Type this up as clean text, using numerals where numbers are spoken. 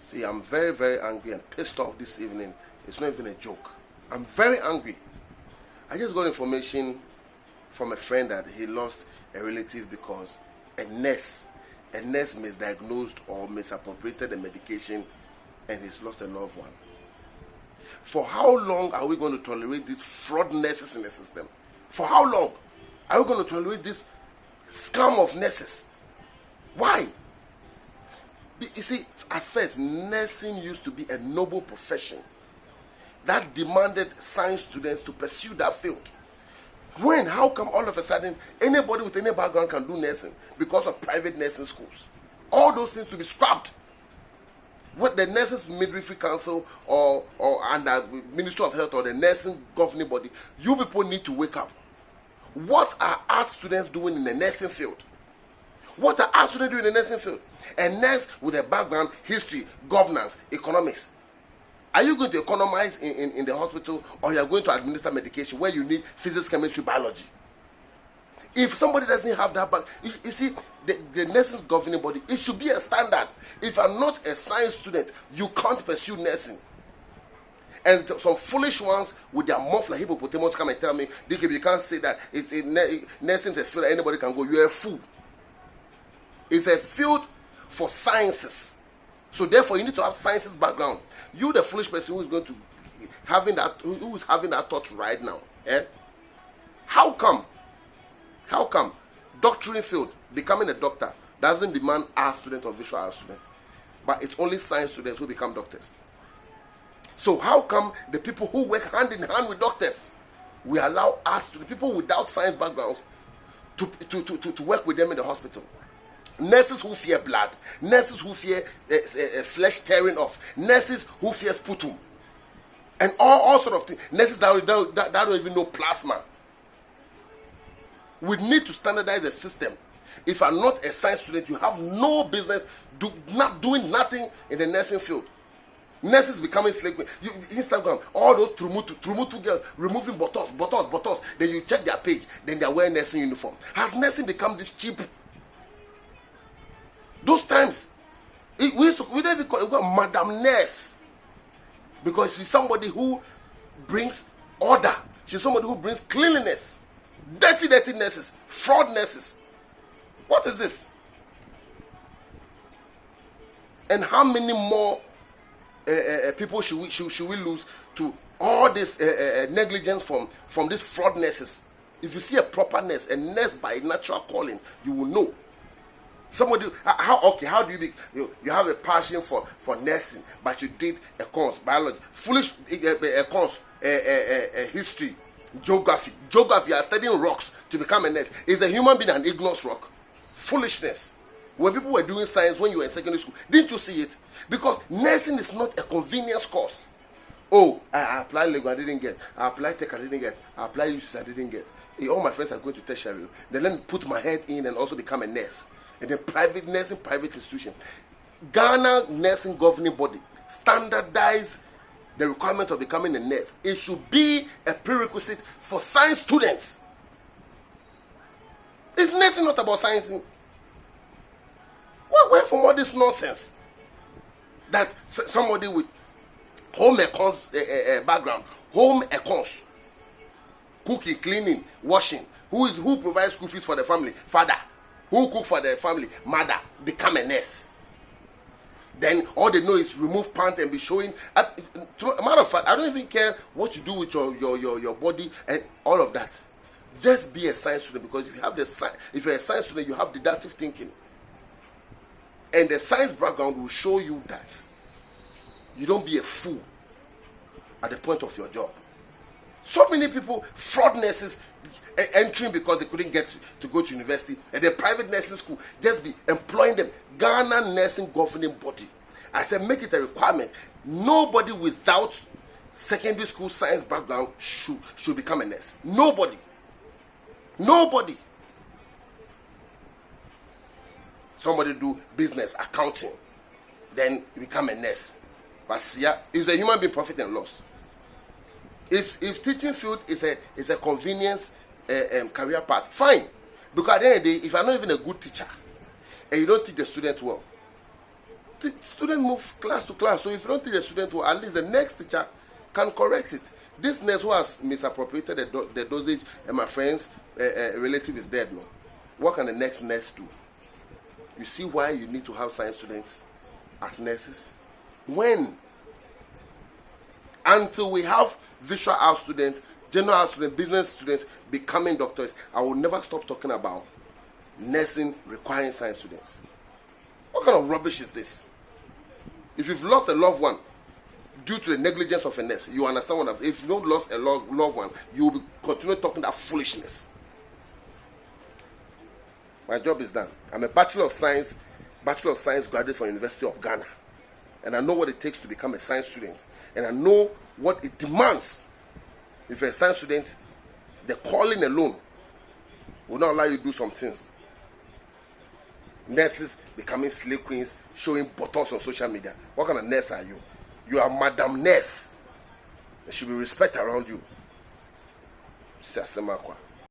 See, I'm very, very angry and pissed off this evening. It's not even a joke. I'm very angry. I just got information from a friend that he lost a relative because a nurse misdiagnosed or misappropriated the medication and he's lost a loved one. For how long are we going to tolerate these fraud nurses in the system? For how long are we going to tolerate this scam of nurses? Why? You see, at first, nursing used to be a noble profession that demanded science students to pursue that field. How come all of a sudden anybody with any background can do nursing because of private nursing schools? All those things to be scrapped. What the Nurses Midwifery Council or under Ministry of Health or the nursing governing body, you people need to wake up. What are our students doing in the nursing field? What are our students doing in the nursing field? A nurse with a background, history, governance, economics. Are you going to economize in the hospital, or you are going to administer medication where you need physics, chemistry, biology? If somebody doesn't have that back, you see, the nursing governing body, it should be a standard. If I'm not a science student, you can't pursue nursing. And some foolish ones with their mouth like hippopotamus come and tell me, DKB, you can't say that nursing is a field that anybody can go. You're a fool. It's a field for sciences. So therefore, you need to have sciences background. You, the foolish person who is going to having that thought right now. How come doctoring field, becoming a doctor, doesn't demand art student or visual art student, but it's only science students who become doctors? So how come the people who work hand in hand with doctors, we allow us to the people without science backgrounds to work with them in the hospital? Nurses who fear blood, nurses who fear flesh tearing off, nurses who fear sputum, and all sort of things. Nurses that don't even know plasma. We need to standardize the system. If you're not a science student, you have no business doing nothing in the nursing field. Nurses becoming slave. Instagram, all those trumutu girls removing bottles. Then you check their page, then they're wearing nursing uniform. Has nursing become this cheap? Those times, we don't even call it Madam Nurse, because she's somebody who brings order. She's somebody who brings cleanliness. Dirty nurses, fraud nurses. What is this? And how many more people should we lose to all this negligence from these fraud nurses? If you see a proper nurse, a nurse by natural calling, you will know. Somebody, how do you have a passion for nursing, but you did a course biology, foolish course history, geography. You are studying rocks to become a nurse. Is a human being an ignorance rock? Foolishness. When people were doing science when you were in secondary school, didn't you see it? Because nursing is not a convenience course. Oh, I applied Lego, I didn't get. I applied Tech, I didn't get. I applied UCS, I didn't get. All my friends are going to tertiary. Then let me put my head in and also become a nurse. And then private nursing, private institution. Ghana nursing governing body standardize the requirement of becoming a nurse. It should be a prerequisite for science students. Is nursing not about science? Where from all this nonsense? That somebody with home econs background, home econs, cooking, cleaning, washing, who provides school fees for the family? Father. Who cook for the family? Mother. Become a nurse. Then all they know is remove pants and be showing. As a matter of fact, I don't even care what you do with your body and all of that. Just be a science student, because if you're a science student, you have deductive thinking. And the science background will show you that you don't be a fool at the point of your job. So many people, fraud nurses, entering because they couldn't get to go to university, and the private nursing school just be employing them. Ghana nursing governing body, I said, make it a requirement. Nobody without secondary school science background should become a nurse. Nobody. Somebody do business, accounting, then you become a nurse. But is a human being profit and loss? If teaching field is a convenience career path, fine. Because at the end of the day, if you're not even a good teacher and you don't teach the students well, students move class to class. So if you don't teach a student well, at least the next teacher can correct it. This nurse who has misappropriated the dosage and my friend's relative is dead now. What can the next nurse do? You see why you need to have science students as nurses? When? Until we have visual art students, general art students, business students becoming doctors, I will never stop talking about nursing requiring science students. What kind of rubbish is this? If you've lost a loved one due to the negligence of a nurse, you understand what I'm saying. If you don't lost a loved one, you will continue talking that foolishness. My job is done. I'm a Bachelor of Science graduate from University of Ghana. And I know what it takes to become a science student. And I know what it demands. If you're a science student, the calling alone will not allow you to do some things. Nurses becoming slave queens, showing buttons on social media. What kind of nurse are you? You are Madam Nurse. There should be respect around you.